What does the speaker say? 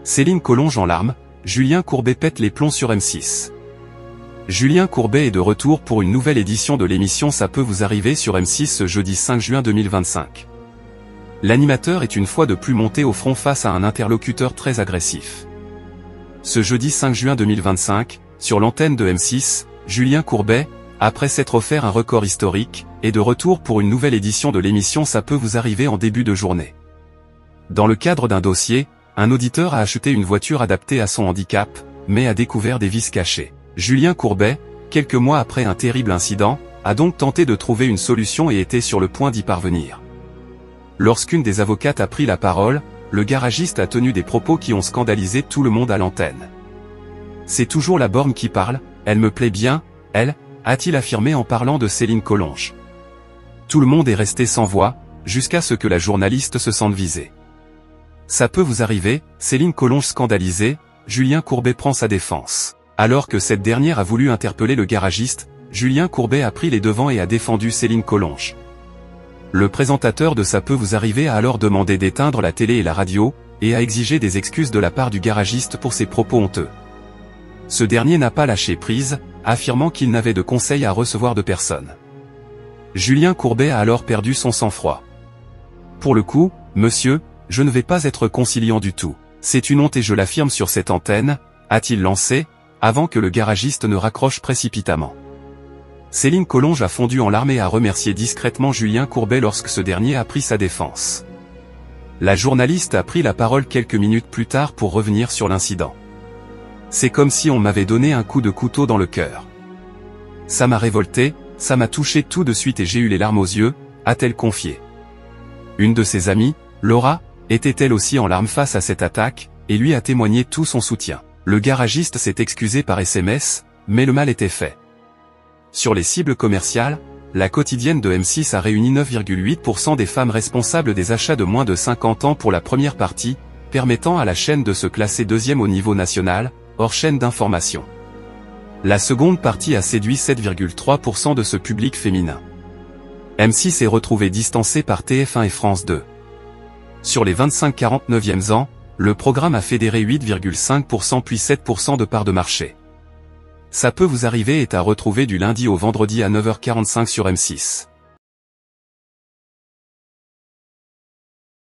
Céline Collonges en larmes, Julien Courbet pète les plombs sur M6. Julien Courbet est de retour pour une nouvelle édition de l'émission Ça peut vous arriver sur M6 ce jeudi 5 juin 2025. L'animateur est une fois de plus monté au front face à un interlocuteur très agressif. Ce jeudi 5 juin 2025, sur l'antenne de M6, Julien Courbet, après s'être offert un record historique, est de retour pour une nouvelle édition de l'émission Ça peut vous arriver en début de journée. Dans le cadre d'un dossier, un auditeur a acheté une voiture adaptée à son handicap, mais a découvert des vices cachés. Julien Courbet, quelques mois après un terrible incident, a donc tenté de trouver une solution et était sur le point d'y parvenir. Lorsqu'une des avocates a pris la parole, le garagiste a tenu des propos qui ont scandalisé tout le monde à l'antenne. « C'est toujours la borgne qui parle, elle me plaît bien, elle », a-t-il affirmé en parlant de Céline Collonges. Tout le monde est resté sans voix, jusqu'à ce que la journaliste se sente visée. Ça peut vous arriver, Céline Collonges scandalisée, Julien Courbet prend sa défense. Alors que cette dernière a voulu interpeller le garagiste, Julien Courbet a pris les devants et a défendu Céline Collonges. Le présentateur de Ça peut vous arriver a alors demandé d'éteindre la télé et la radio, et a exigé des excuses de la part du garagiste pour ses propos honteux. Ce dernier n'a pas lâché prise, affirmant qu'il n'avait de conseils à recevoir de personne. Julien Courbet a alors perdu son sang-froid. « Pour le coup, monsieur, je ne vais pas être conciliant du tout. C'est une honte et je l'affirme sur cette antenne », a-t-il lancé, avant que le garagiste ne raccroche précipitamment. Céline Collonges a fondu en larmes et a remercié discrètement Julien Courbet lorsque ce dernier a pris sa défense. La journaliste a pris la parole quelques minutes plus tard pour revenir sur l'incident. « C'est comme si on m'avait donné un coup de couteau dans le cœur. Ça m'a révolté, ça m'a touché tout de suite et j'ai eu les larmes aux yeux », a-t-elle confié. Une de ses amies, Laura, était elle aussi en larmes face à cette attaque, et lui a témoigné tout son soutien. Le garagiste s'est excusé par SMS, mais le mal était fait. Sur les cibles commerciales, la quotidienne de M6 a réuni 9,8% des femmes responsables des achats de moins de 50 ans pour la première partie, permettant à la chaîne de se classer deuxième au niveau national, hors chaîne d'information. La seconde partie a séduit 7,3% de ce public féminin. M6 est retrouvé distancé par TF1 et France 2. Sur les 25-49e ans, le programme a fédéré 8,5% puis 7% de part de marché. Ça peut vous arriver est à retrouver du lundi au vendredi à 9h45 sur M6.